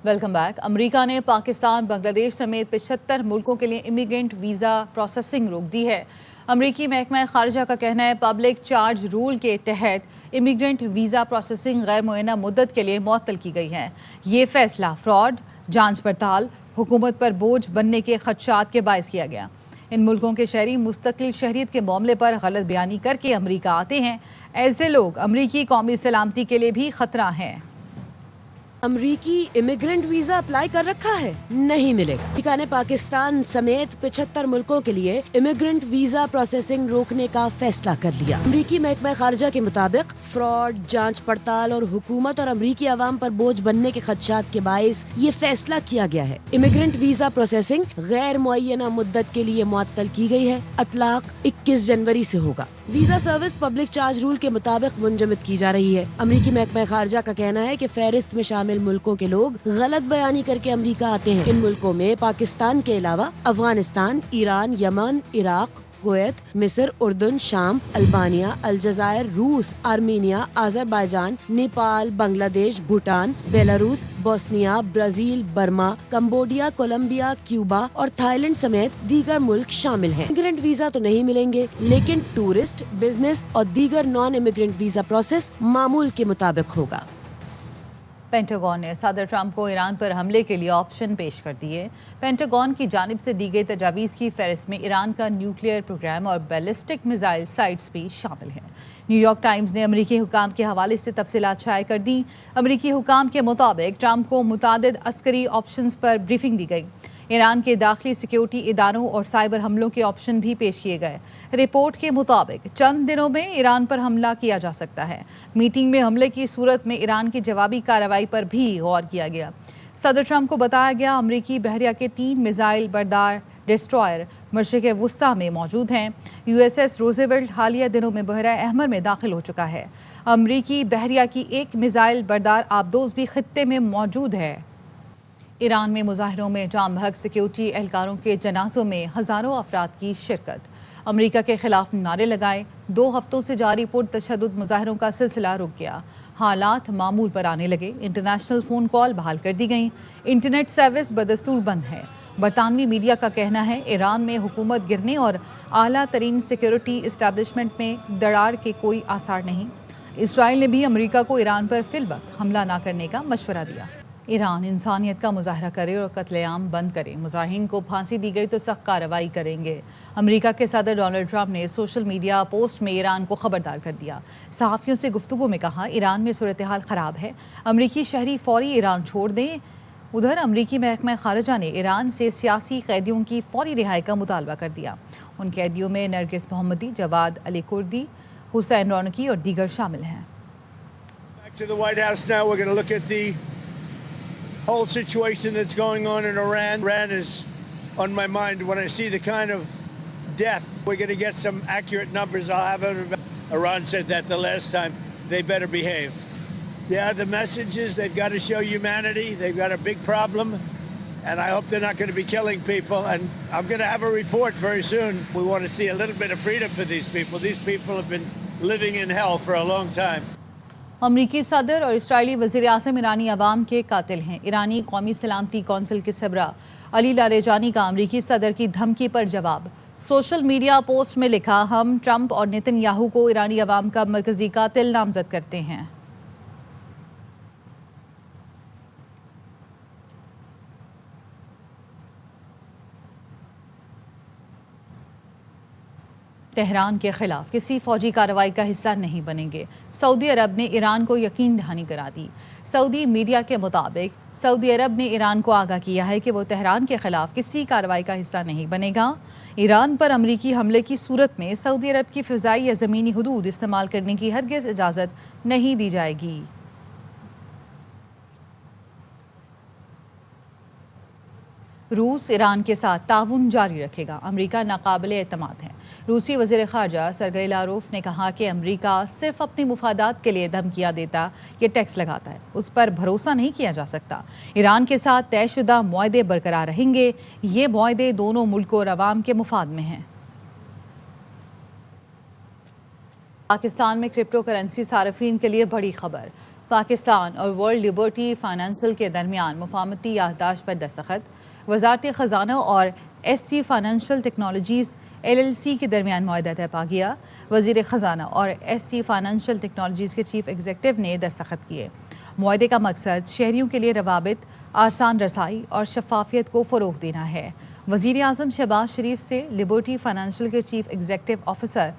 Welcome back. امریکہ نے پاکستان، بنگلہ دیش سمیت 75 ملکوں کے لیے امیگرینٹ ویزا پروسیسنگ روک دی ہے۔ امریکی محکمہ خارجہ کا کہنا ہے پبلک چارج رول کے تحت امیگرینٹ ویزا پروسیسنگ غیر معینہ مدت کے لیے معطل کی گئی ہے۔ یہ فیصلہ فراڈ، جانچ پڑتال، حکومت پر بوجھ بننے کے خدشات کے باعث کیا گیا۔ ان ملکوں کے شہری مستقل شہریت کے معاملے پر غلط بیانی کر کے امریکہ آتے ہیں۔ ایسے لوگ امریکی قومی سلامتی کے لیے بھی خطرہ ہیں۔ امریکی امیگرینٹ ویزا اپلائی کر رکھا ہے؟ نہیں ملے گا۔ امریکہ نے پاکستان سمیت 75 ملکوں کے لیے امیگرینٹ ویزا پروسیسنگ روکنے کا فیصلہ کر لیا۔ امریکی محکمہ خارجہ کے مطابق فراڈ، جانچ پڑتال اور حکومت اور امریکی عوام پر بوجھ بننے کے خدشات کے باعث یہ فیصلہ کیا گیا ہے۔ امیگرینٹ ویزا پروسیسنگ غیر معینہ مدت کے لیے معطل کی گئی ہے۔ اطلاق 21 جنوری سے ہوگا۔ Visa service public charge rule کے مطابق منجمد کی جا رہی ہے۔ امریکی محکمہ خارجہ کا کہنا ہے کہ فہرست میں شامل ملکوں کے لوگ غلط بیانی کر کے امریکہ آتے ہیں۔ ان ملکوں میں پاکستان کے علاوہ افغانستان، ایران، یمن، عراق، کویت، مصر، اردن، شام، البانیہ، الجزائر، روس، Armenia, Azerbaijan, Nepal, Bangladesh, Bhutan, Belarus, Bosnia, Brazil, Burma, Cambodia, Colombia, Cuba اور تھائی لینڈ سمیت دیگر ملک شامل ہیں۔ امیگرینٹ ویزا تو نہیں ملیں گے، لیکن ٹورسٹ، بزنس اور دیگر نان امیگرینٹ ویزا پروسیس معمول کے مطابق ہوگا۔ پینٹاگون نے صدر ٹرمپ کو ایران پر حملے کے لیے آپشن پیش کر دیے۔ پینٹاگون کی جانب سے دی گئی تجاویز کی فہرست میں ایران کا نیوکلیئر پروگرام اور بیلسٹک میزائل سائٹس بھی شامل ہیں۔ نیو یارک ٹائمز نے امریکی حکام کے حوالے سے تفصیلات شائع کر دیں۔ امریکی حکام کے مطابق ٹرمپ کو متعدد عسکری آپشنز پر بریفنگ دی گئی۔ ایران کے داخلی سیکیورٹی اداروں اور سائبر حملوں کے آپشن بھی پیش کیے گئے۔ رپورٹ کے مطابق چند دنوں میں ایران پر حملہ کیا جا سکتا ہے۔ میٹنگ میں حملے کی صورت میں ایران کی جوابی کارروائی پر بھی غور کیا گیا۔ صدر ٹرمپ کو بتایا گیا امریکی بحریہ کے 3 میزائل بردار ڈسٹرائر مشرق وسطی میں موجود ہیں۔ یو ایس ایس روزویلٹ حالیہ دنوں میں بحیرہ احمر میں داخل ہو چکا ہے۔ امریکی بحریہ کی 1 میزائل بردار آبدوز بھی خطے میں موجود ہے۔ ایران میں مظاہروں میں جام بحق سیکیورٹی اہلکاروں کے جنازوں میں ہزاروں افراد کی شرکت۔ امریکہ کے خلاف نعرے لگائے۔ 2 ہفتوں سے جاری پرتشدد مظاہروں کا سلسلہ رک گیا۔ حالات معمول پر آنے لگے۔ انٹرنیشنل فون کال بحال کر دی گئیں۔ انٹرنیٹ سروس بدستور بند ہے۔ برطانوی میڈیا کا کہنا ہے ایران میں حکومت گرنے اور اعلیٰ ترین سیکیورٹی اسٹیبلشمنٹ میں دراڑ کے کوئی آثار نہیں۔ اسرائیل نے بھی امریکہ کو ایران پر فی الوقت حملہ نہ کرنے کا مشورہ دیا۔ ایران انسانیت کا مظاہرہ کرے اور قتل عام بند کرے۔ مظاہرین کو پھانسی دی گئی تو سخت کارروائی کریں گے۔ امریکہ کے صدر ڈونلڈ ٹرمپ نے سوشل میڈیا پوسٹ میں ایران کو خبردار کر دیا۔ صحافیوں سے گفتگو میں کہا ایران میں صورتحال خراب ہے، امریکی شہری فوری ایران چھوڑ دیں۔ ادھر امریکی محکمہ خارجہ نے ایران سے سیاسی قیدیوں کی فوری رہائی کا مطالبہ کر دیا۔ ان قیدیوں میں نرگس محمدی، جواد علی کردی، حسین رونقی اور دیگر شامل ہیں۔ Whole situation that's going on in Iran. Iran is on my mind when I see the kind of death. We're going to get some accurate numbers. I'll have it. Iran said that the last time. They better behave. Yeah, the message is they've got to show humanity. They've got a big problem. And I hope they're not going to be killing people. And I'm going to have a report very soon. We want to see a little bit of freedom for these people. These people have been living in hell for a long time. امریکی صدر اور اسرائیلی وزیر اعظم ایرانی عوام کے قاتل ہیں۔ ایرانی قومی سلامتی کونسل کے سربراہ علی لاریجانی کا امریکی صدر کی دھمکی پر جواب۔ سوشل میڈیا پوسٹ میں لکھا ہم ٹرمپ اور نیتن یاہو کو ایرانی عوام کا مرکزی قاتل نامزد کرتے ہیں۔ تہران کے خلاف کسی فوجی کارروائی کا حصہ نہیں بنیں گے۔ سعودی عرب نے ایران کو یقین دہانی کرا دی۔ سعودی میڈیا کے مطابق سعودی عرب نے ایران کو آگاہ کیا ہے کہ وہ تہران کے خلاف کسی کارروائی کا حصہ نہیں بنے گا۔ ایران پر امریکی حملے کی صورت میں سعودی عرب کی فضائی یا زمینی حدود استعمال کرنے کی ہرگز اجازت نہیں دی جائے گی۔ روس ایران کے ساتھ تعاون جاری رکھے گا، امریکہ ناقابل اعتماد ہے۔ روسی وزیر خارجہ سرگئی لاروف نے کہا کہ امریکہ صرف اپنے مفادات کے لیے دھمکیاں دیتا یا ٹیکس لگاتا ہے، اس پر بھروسہ نہیں کیا جا سکتا۔ ایران کے ساتھ طے شدہ معاہدے برقرار رہیں گے، یہ معاہدے دونوں ملکوں اور عوام کے مفاد میں ہیں۔ پاکستان میں کرپٹو کرنسی صارفین کے لیے بڑی خبر۔ پاکستان اور ورلڈ لبرٹی فائنانشل کے درمیان مفاہمتی یادداشت پر دستخط. وزارت خزانہ اور SC فائنانشل ٹیکنالوجیز LLC کے درمیان معاہدہ طے پا گیا. وزیر خزانہ اور SC فائنانشل ٹیکنالوجیز کے چیف ایگزیکٹو نے دستخط کیے. معاہدے کا مقصد شہریوں کے لیے روابط، آسان رسائی اور شفافیت کو فروغ دینا ہے. وزیر اعظم شہباز شریف سے لبرٹی فائنانشل کے chief executive officer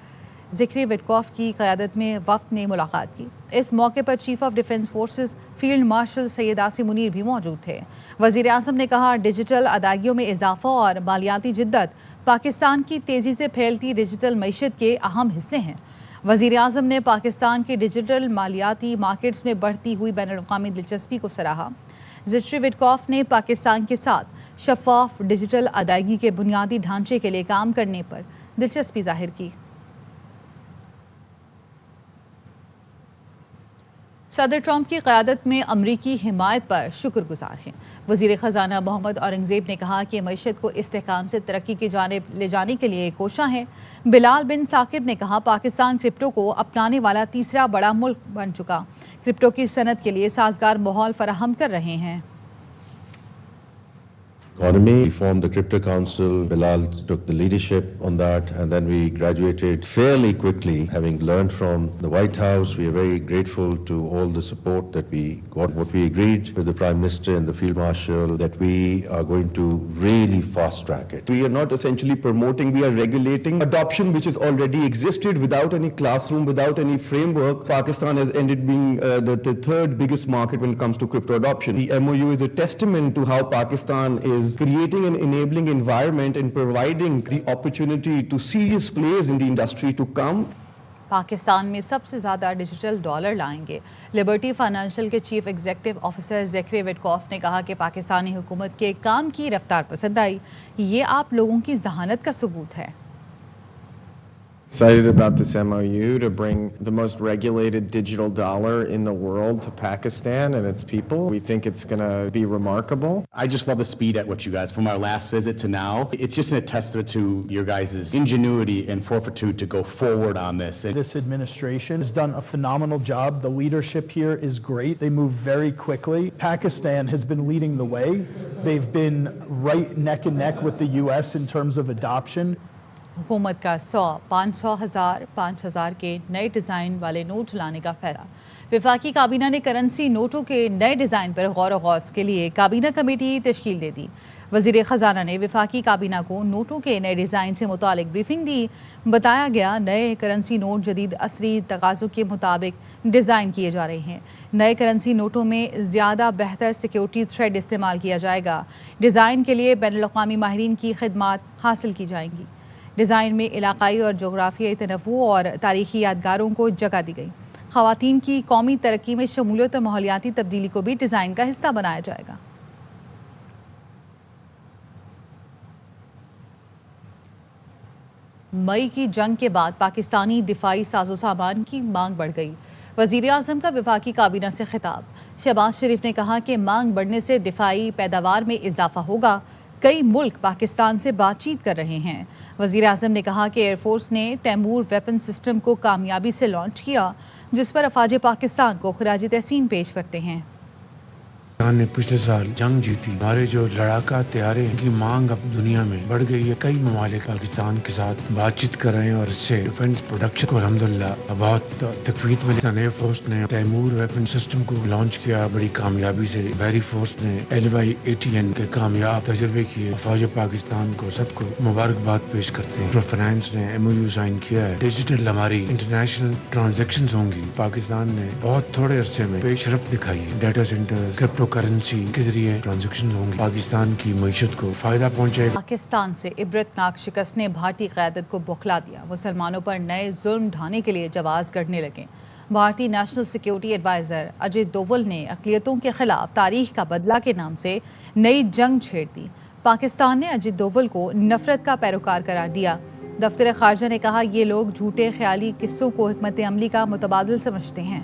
Zachary Witkoff کی قیادت میں وفد نے ملاقات کی. اس موقع پر chief of defence forces field marshal Syed Asim Munir بھی موجود تھے. وزیر اعظم نے کہا ڈیجیٹل ادائیگیوں میں اضافہ اور مالیاتی جدت پاکستان کی تیزی سے پھیلتی ڈیجیٹل معیشت کے اہم حصے ہیں. وزیر اعظم نے پاکستان کے ڈیجیٹل مالیاتی مارکیٹس میں بڑھتی ہوئی بین الاقوامی دلچسپی کو سراہا. ذکری وٹکوف نے پاکستان کے ساتھ شفاف ڈیجیٹل ادائیگی کے بنیادی ڈھانچے کے لیے کام کرنے پر دلچسپی ظاہر کی. صدر ٹرمپ کی قیادت میں امریکی حمایت پر شکر گزار ہیں. وزیر خزانہ محمد اورنگزیب نے کہا کہ معیشت کو استحکام سے ترقی کی جانب لے جانے کے لیے کوشاں ہے. بلال بن ثاقب نے کہا پاکستان کرپٹو کو اپنانے والا تیسرا بڑا ملک بن چکا. کرپٹو کی صنعت کے لیے سازگار ماحول فراہم کر رہے ہیں. Economy. We formed the Crypto Council. Bilal took the leadership on that, and then we graduated fairly quickly. Having learned from the White House, we are very grateful to all the support that we got. What we agreed with the Prime Minister and the Field Marshal, that we are going to really fast track it. We are not essentially promoting, we are regulating adoption which has already existed without any classroom, without any framework. Pakistan has ended being the third biggest market when it comes to crypto adoption. The MOU is a testament to how Pakistan is creating an enabling environment and providing the opportunity to serious players in the industry to come. Pakistan میں سب سے زیادہ digital dollar لائیں گے. Liberty Financial کے chief executive officer Zachary Witkoff نے کہا کہ پاکستانی حکومت کے کام کی رفتار پسند آئی. یہ آپ لوگوں کی ذہانت کا ثبوت ہے. Excited about this MOU to bring the most regulated digital dollar in the world to Pakistan and its people. We think it's going to be remarkable. I just love the speed at which you guys, from our last visit to now, it's just a testament to your guys' ingenuity and fortitude to go forward on this. This administration has done a phenomenal job. The leadership here is great. They move very quickly. Pakistan has been leading the way. They've been right neck and neck with the US in terms of adoption. حکومت کا 100، 500، 1000، 5000 کے نئے design والے note لانے کا فیصلہ. وفاقی کابینہ نے کرنسی نوٹوں کے نئے ڈیزائن پر غور و خوض کے لیے کابینہ کمیٹی تشکیل دے دی. وزیر خزانہ نے وفاقی کابینہ کو نوٹوں کے نئے ڈیزائن سے متعلق بریفنگ دی. بتایا گیا نئے کرنسی نوٹ جدید عصری تقاضوں کے مطابق ڈیزائن کیے جا رہے ہیں. نئے کرنسی نوٹوں میں زیادہ بہتر سیکیورٹی تھریڈ استعمال کیا جائے گا. ڈیزائن کے لیے بین الاقوامی ماہرین کی خدمات حاصل کی جائیں گی. ڈیزائن میں علاقائی اور جغرافیائی تنوع اور تاریخی یادگاروں کو جگہ دی گئی. خواتین کی قومی ترقی میں شمولیت اور ماحولیاتی تبدیلی کو بھی ڈیزائن کا حصہ بنایا جائے گا. مئی کی جنگ کے بعد پاکستانی دفاعی ساز و سامان کی مانگ بڑھ گئی. وزیر اعظم کا وفاقی کابینہ سے خطاب. شہباز شریف نے کہا کہ مانگ بڑھنے سے دفاعی پیداوار میں اضافہ ہوگا. کئی ملک پاکستان سے بات چیت کر رہے ہیں. وزیر اعظم نے کہا کہ ایئر فورس نے تیمور ویپن سسٹم کو کامیابی سے لانچ کیا، جس پر افواج پاکستان کو خراج تحسین پیش کرتے ہیں. پاکستان نے پچھلے سال جنگ جیتی. ہمارے جو لڑاکا طیارے کی مانگ اب دنیا میں بڑھ گئی ہے. کئی ممالک پاکستان کے ساتھ بات چیت کر رہے ہیں اور اس سے ڈیفنس پروڈکشن کو الحمدللہ بہت تقویت ملی. ایئر فورس نے تیمور ویپن سسٹم کو لانچ کیا بڑی کامیابی سے. بحری فورس نے LY-80N کے کامیاب تجربے کیے. افواج پاکستان کو سب کو مبارکباد پیش کرتے ہیں. فائنانس نے MOU سائن کیا ہے. ڈیجیٹل ہماری انٹرنیشنل ٹرانزیکشنز ہوں گی. پاکستان نے بہت تھوڑے عرصے میں پیش رفت دکھائی ہے. ڈیٹا سینٹر کرپٹو کرنسی کے ذریعے ٹرانزیکشن ہوں گی. پاکستان کی معیشت کو فائدہ پہنچے گا. پاکستان سے عبرتناک شکست نے بھارتی قیادت کو بوکھلا دیا. مسلمانوں پر نئے ظلم ڈھانے کے لیے جواز گڑھنے لگے. بھارتی national security advisor Ajit Doval نے اقلیتوں کے خلاف تاریخ کا بدلہ کے نام سے نئی جنگ چھیڑ دی. پاکستان نے اجیت دوول کو نفرت کا پیروکار قرار دیا. دفتر خارجہ نے کہا یہ لوگ جھوٹے خیالی قصوں کو حکمت عملی کا متبادل سمجھتے ہیں.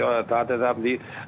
7,000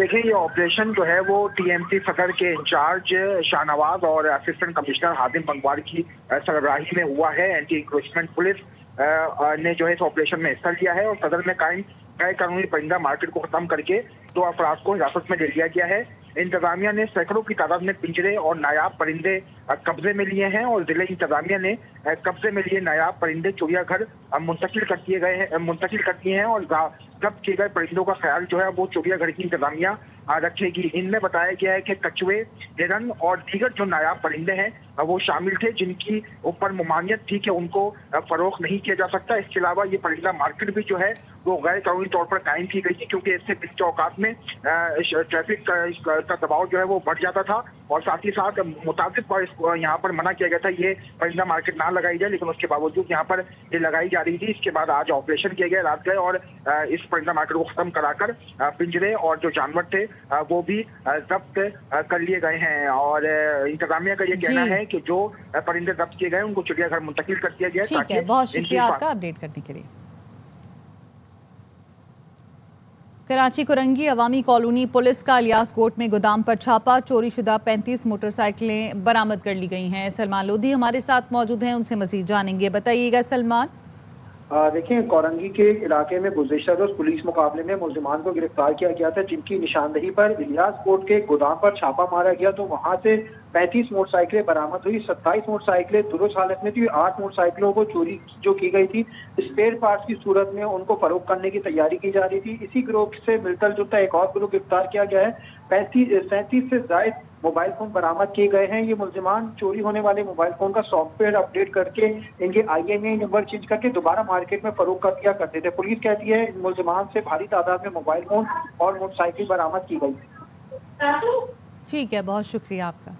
دیکھیں یہ آپریشن جو ہے وہ ٹی ایم سی صدر کے انچارج شاہ نواز اور اسسٹنٹ کمشنر ہادم بنگوار کی سربراہی میں ہوا ہے. اینٹی انکروچمنٹ پولیس نے جو ہے اس آپریشن میں حصہ لیا ہے اور صدر میں قائم غیر قانونی پرندہ مارکیٹ کو ختم کر کے 2 افراد کو حراست میں لے لیا گیا ہے. انتظامیہ نے سینکڑوں کی تعداد میں پنجرے اور نایاب پرندے قبضے میں لیے ہیں اور ضلع انتظامیہ نے قبضے میں لیے نایاب پرندے چڑیا گھر منتقل کر دیے ہیں اور ضبط کیے گئے پرندوں کا خیال جو ہے وہ چڑیا گھر کی انتظامیہ رکھے گی. ان میں بتایا گیا ہے کہ کچھوے، ہرن اور دیگر جو نایاب پرندے ہیں وہ شامل تھے جن کی اوپر ممانعت تھی کہ ان کو فروخت نہیں کیا جا سکتا. اس کے علاوہ یہ پرندہ مارکیٹ بھی جو ہے وہ غیر قانونی طور پر قائم کی گئی تھی کیونکہ اس سے بیچ اوقات میں ٹریفک کا دباؤ جو ہے وہ بڑھ جاتا تھا اور ساتھ ہی ساتھ متعدد پر یہاں پر منع کیا گیا تھا یہ پرندہ مارکیٹ نہ لگائی جائے، لیکن اس کے باوجود یہاں پر یہ لگائی جا رہی تھی. اس کے بعد آج آپریشن کیا گیا رات گئے اور اس پرندہ مارکیٹ کو ختم کرا کر پنجرے اور جو جانور تھے وہ بھی ضبط کر لیے گئے ہیں. اور انتظامیہ کا یہ کہنا ہے کہ جو پرندے ضبط کیے گئے ان کو چڑیا گھر منتقل کر دیا گیا. ٹھیک ہے، بہت شکریہ آپ کا اپڈیٹ کرنے کے لیے. کراچی کورنگی عوامی کالونی پولیس کا الیاس کوٹ میں گودام پر چھاپا، چوری شدہ 35 موٹر سائیکلیں برآمد کر لی گئی ہیں. سلمان لودھی ہمارے ساتھ موجود ہیں، ان سے مزید جانیں گے. بتائیے گا سلمان. دیکھیں کورنگی کے علاقے میں گزشتہ روز پولیس مقابلے میں ملزمان کو گرفتار کیا گیا تھا جن کی نشاندہی پر الیاس کوٹ کے گودام پر چھاپا مارا گیا تو وہاں سے 35 موٹر سائیکلیں برآمد ہوئی. 27 موٹر سائیکلیں درست حالت میں تھی. 8 موٹر سائیکلوں کو چوری جو کی گئی تھی اسپیئر پارٹس کی صورت میں ان کو فروخت کرنے کی تیاری کی جا رہی تھی. اسی گروہ سے ملتا جلتا ایک اور گروہ گرفتار کیا گیا ہے. 37 سے زائد موبائل فون برآمد کیے گئے ہیں. یہ ملزمان چوری ہونے والے موبائل فون کا سافٹ ویئر اپڈیٹ کر کے ان کے IMEI نمبر چینج کر کے دوبارہ مارکیٹ میں فروخت کر دیا کرتے تھے. پولیس کہتی ہے ان ملزمان سے بھاری تعداد میں موبائل فون اور موٹر سائیکل برآمد کی گئی. ٹھیک ہے، بہت شکریہ آپ کا.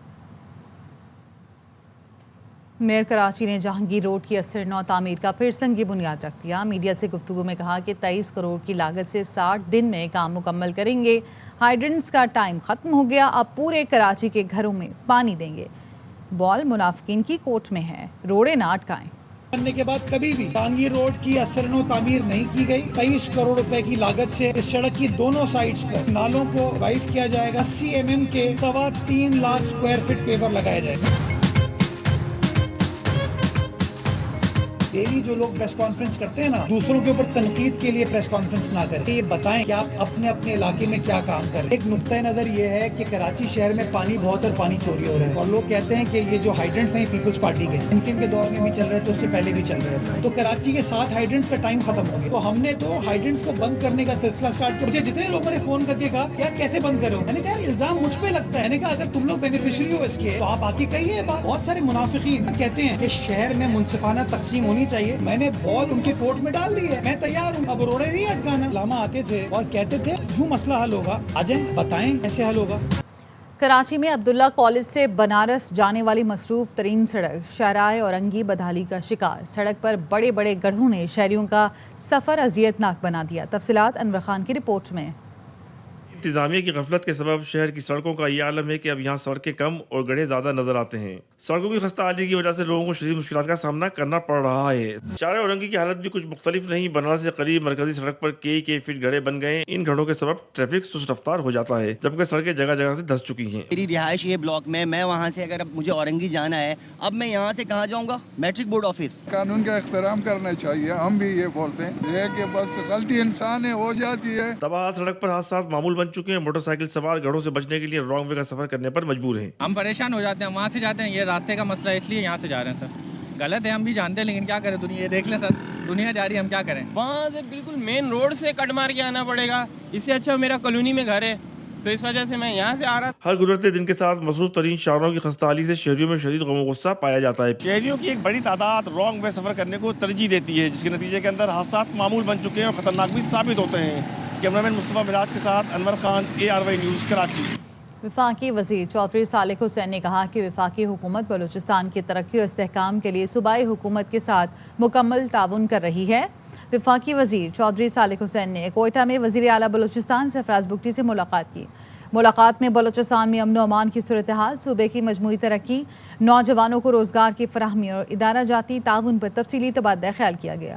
میئر کراچی نے جہانگیر روڈ کی اثر نو تعمیر کا پھر سنگ بنیاد رکھ دیا. میڈیا سے گفتگو میں کہا کہ 23 کروڑ کی لاگت سے 60 دن میں کام مکمل کریں گے. ہائیڈرنٹس کا ٹائم ختم ہو گیا، اب پورے کراچی کے گھروں میں پانی دیں گے. بال منافقین کی کوٹ میں ہے، روڑے نہ اٹکائیں. بننے کے بعد کبھی بھی جہانگیر روڈ کی اثر نو تعمیر نہیں کی گئی. 23 کروڑ روپے کی لاگت سے اس سڑک کی دونوں سائڈز پر نالوں کو وائڈ کیا جائے گا. 80 mm کے 3.25 لاکھ اسکوائر فٹ پیور لگایا جائے گا. ڈیلی جو لوگ پریس کانفرنس کرتے ہیں نا، دوسروں کے اوپر تنقید کے لیے پریس کانفرنس نہ کریں. یہ بتائیں کہ آپ اپنے اپنے علاقے میں کیا کام کر رہے ہیں. ایک نقطۂ نظر یہ ہے کہ کراچی شہر میں پانی بہت اور پانی چوری ہو رہا ہے اور لوگ کہتے ہیں کہ یہ جو ہائیڈرنٹ ہیں پیپلز پارٹی کے ان کے دور میں بھی چل رہے تھے، اس سے پہلے بھی چل رہے تھے. تو کراچی کے 7 ہائیڈرنٹ کا ٹائم ختم ہو گیا. تو ہم نے تو ہائیڈرنٹ کو بند کرنے کا سلسلہ اسٹارٹ کر دیا. جتنے لوگوں نے فون کر کے کہا یار کیسے بند کرو، میں نے کہا الزام مجھ پہ لگتا ہے. میں نے کہا اگر تم لوگ بینیفیشری ہو اس کے تو آپ آ کے کہیے. بہت سارے منافقین کہتے ہیں کہ شہر میں منصفانہ تقسیم ہونی چاہیے. میں نے بال ان کے کوٹ میں ڈال دی ہے، میں تیار ہوں. اب روڑے نہیں اٹکانا. علامہ آتے تھے اور کہتے تھے یوں مسئلہ حل ہوگا. آجائیں بتائیں کیسے حل ہوگا. کراچی میں عبداللہ کالج سے بنارس جانے والی مصروف ترین سڑک شاہراہ اورنگی بدحالی کا شکار. سڑک پر بڑے بڑے گڑھوں نے شہریوں کا سفر اذیت ناک بنا دیا. تفصیلات انور خان کی رپورٹ میں. انتظامیہ کی غفلت کے سبب شہر کی سڑکوں کا یہ عالم ہے کہ اب یہاں سڑکیں کم اور گڑھے زیادہ نظر آتے ہیں. سڑکوں کی خستہ حالی کی وجہ سے لوگوں کو شدید مشکلات کا سامنا کرنا پڑ رہا ہے. شاہراہ اورنگی کی حالت بھی کچھ مختلف نہیں. بنارس سے قریب مرکزی سڑک پر کئی فٹ گڑھے بن گئے. ان گڑھوں کے سبب ٹریفک سست رفتار ہو جاتا ہے جبکہ سڑکیں جگہ جگہ سے دھس چکی ہیں. میری رہائش یہ بلاک میں وہاں سے اگر مجھے اورنگی جانا ہے اب میں یہاں سے کہاں جاؤں گا؟ Matric board office. قانون کا احترام کرنا چاہیے. ہم بھی یہ بولتے ہیں یہ کہ بس غلطی انسان ہے ہو جاتی ہے. تباہ سڑک پر حادثات معمول بن چکے ہیں. موٹر سائیکل سوار گڑھوں سے بچنے کے لیے رانگ وے کا سفر کرنے پر مجبور ہیں. ہم پریشان ہو جاتے ہیں، وہاں سے جاتے ہیں. یہ راستے کا مسئلہ ہے اس لیے یہاں سے جا رہے ہیں سر. غلط ہے ہم بھی جانتے ہیں لیکن کیا کریں. دنیا دیکھ لیں سر، دنیا جا رہی ہے، ہم کیا کریں. وہاں سے بالکل مین روڈ سے کٹ مار کے آنا پڑے گا. اس سے اچھا میرا کالونی میں گھر ہے تو اس وجہ سے میں یہاں سے آ رہا. ہر گزرتے دن کے ساتھ مصروف ترین شہروں کی خستہ حالی سے شہریوں میں شدید غم و غصہ پایا جاتا ہے. شہریوں کی ایک بڑی تعداد رانگ وے سفر کرنے کو ترجیح دیتی ہے جس کے نتیجے کے اندر حادثات معمول بن چکے ہیں اور خطرناک بھی ثابت ہوتے ہیں. کیمرامین مصطفیٰ مراج کے ساتھ انور خان، ARY نیوز کراچی. وفاقی وزیر چودھری صالح حسین نے کہا کہ وفاقی حکومت بلوچستان کی ترقی اور استحکام کے لیے صوبائی حکومت کے ساتھ مکمل تعاون کر رہی ہے. وفاقی وزیر چودھری صالح حسین نے کوئٹہ میں وزیر اعلیٰ بلوچستان سرفراز بگٹی سے ملاقات کی. ملاقات میں بلوچستان میں امن و امان کی صورتحال، صوبے کی مجموعی ترقی، نوجوانوں کو روزگار کی فراہمی اور ادارہ جاتی تعاون پر تفصیلی تبادلہ خیال کیا گیا.